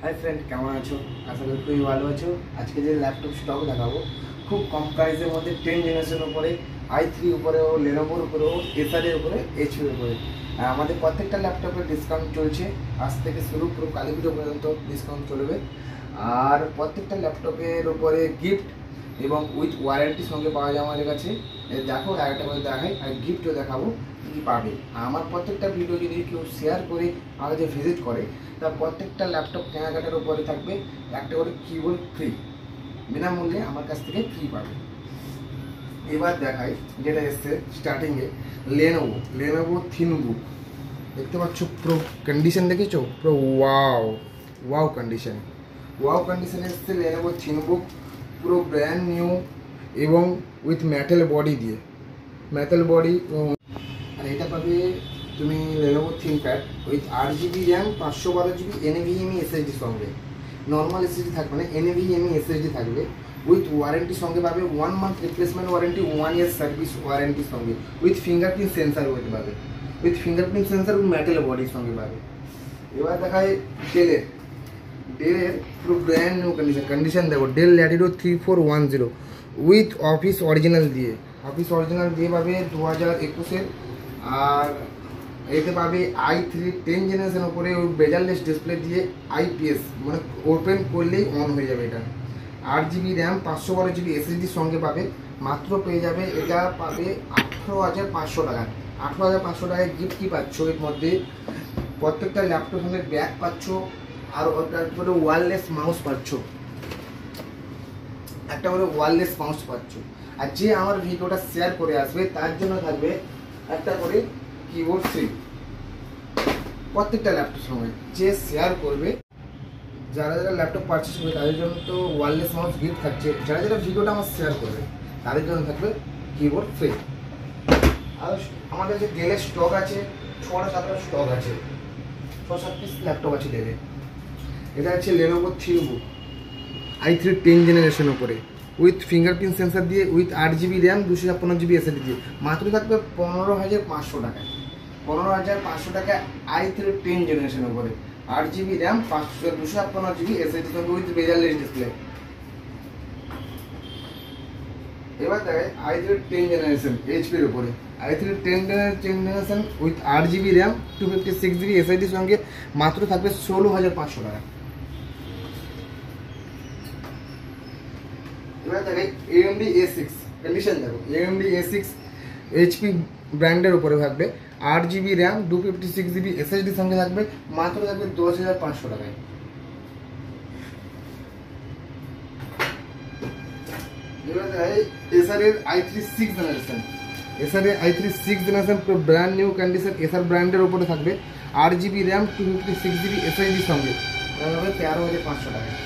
Hi friend, কেমন আছো? আশা করি খুবই ভালো আছো। আজকে যে ল্যাপটপ স্টক দেখাবো খুব কম প্রাইসের মধ্যে 10 জেনারেশনের উপরে, i3 উপরেও, লেনোভোর উপরেও, এসারের উপরে, এইচপির উপরে। আর আমাদের প্রত্যেকটা ল্যাপটপের ডিসকাউন্ট চলছে, আজ থেকে শুরু পুরো কালী পুজো পর্যন্ত ডিসকাউন্ট চলবে। আর প্রত্যেকটা ল্যাপটপের উপরে গিফট এবং উইথ ওয়ারেন্টির সঙ্গে পাওয়া যায় আমাদের কাছে। দেখো একটা করে দেখাই, আর গিফটও দেখাবো কী পাবে। আমার প্রত্যেকটা ভিডিও যদি কেউ শেয়ার করে আমার কাছে ভিজিট করে, তা প্রত্যেকটা ল্যাপটপ কেনাকাটার উপরে থাকবে একটা করে কিবোর্ড ফ্রি, বিনামূল্যে আমার কাছ থেকে ফ্রি পাবে। এবার দেখাই যেটা এসছে স্টার্টিংয়ে, লেনোভো থিনবুক। দেখতে পাচ্ছ পুরো কন্ডিশন দেখেছো, পুরো ওয়াও কন্ডিশন এসছে লেনোভো থিনবুক, পুরো ব্র্যান্ড নিউ এবং উইথ মেটাল বডি দিয়ে, আর এটা পাবে তুমি Lenovo ThinkPad with 8GB RAM, 512GB NVMe SSD সঙ্গে। নর্মাল SSD থাকবে না, NVMe SSD থাকবে। উইথ ওয়ারেন্টি সঙ্গে পাবে 1 month replacement warranty, 1 year service ওয়ারেন্টির সঙ্গে। উইথ ফিঙ্গারপ্রিন্ট সেন্সার পাবে, উইথ ফিঙ্গারপ্রিন্ট সেন্সার মেটাল বডির সঙ্গে পাবে। এবার দেখায় ডেলের পুরো ব্র্যান্ড নিউ কন্ডিশন দেখো, del Latitude 3410 with office original দিয়ে পাবে 2021-এর। আর এতে পাবে i3 10 জেনারেশন উপরে বেজারলেস ডিসপ্লে দিয়ে IPS, মানে ওপেন করলেই অন হয়ে যাবে। এটা 8GB র্যাম, 512GB SSD সঙ্গে পাবে। মাত্র পেয়ে যাবে, এটা পাবে 18,500 টাকা। 18,500 টাকায় গিফট কি পাচ্ছ? এর মধ্যে প্রত্যেকটা ল্যাপটপ সঙ্গে ব্যাগ পাচ্ছ, আর তারপরে ওয়্যারলেস মাউস পাচ্ছ, একটা করে ওয়্যারলেস মাউস পাচ্ছ। আর যে আমার ভিডিওটা শেয়ার করে আসবে তার জন্য থাকবে একটা করে কিবোর্ড ফ্রি। প্রত্যেকটা ল্যাপটপ সঙ্গে যে শেয়ার করবে, যারা ল্যাপটপ পারচেস করবে তাদের জন্য তো ওয়্যারলেস মাউস গিফট থাকছে। যারা ভিডিওটা আমার শেয়ার করবে তাদের জন্য থাকবে কিবোর্ড ফ্রি। আর আমাদের যে ডেলের স্টক আছে 6-7টা স্টক আছে, 6-7 পিস ল্যাপটপ আছে ডেলে। এটা হচ্ছে লেনোভো থিনবুক i3 10 জেনারেশন উপরে, উইথ ফিঙ্গারপ্রিন্ট সেন্সার দিয়ে, with 8GB RAM, 256GB SSD দিয়ে। মাত্র থাকবে 15,500 টাকায়। 15,500 টাকায় i3 10 জেনারেশন উপরে, 8GB র্যাম, 256GB SSD সঙ্গে উইথ বেজারলেস ডিসপ্লে। এবার দেখে i3 10 জেনারেশন এইচপির উপরে, i3 10 generation with 8GB RAM, 256GB SSD সঙ্গে মাত্র থাকবে 16,500 টাকা। এবার দেখে AMD A6 কন্ডিশন দেখো, AMD A6 HP ব্র্যান্ডের উপরে থাকবে, 8GB র্যাম, 256GB SSD সঙ্গে থাকবে। মাত্র থাকবে 10,500 টাকায়। এবার দেখে এসারের i3 6 জেনারেশন, পুরো ব্র্যান্ড নিউ কন্ডিশন, এসার ব্র্যান্ডের উপরে থাকবে, 8GB র্যাম, 256GB SSD সঙ্গে 13,500 টাকায়।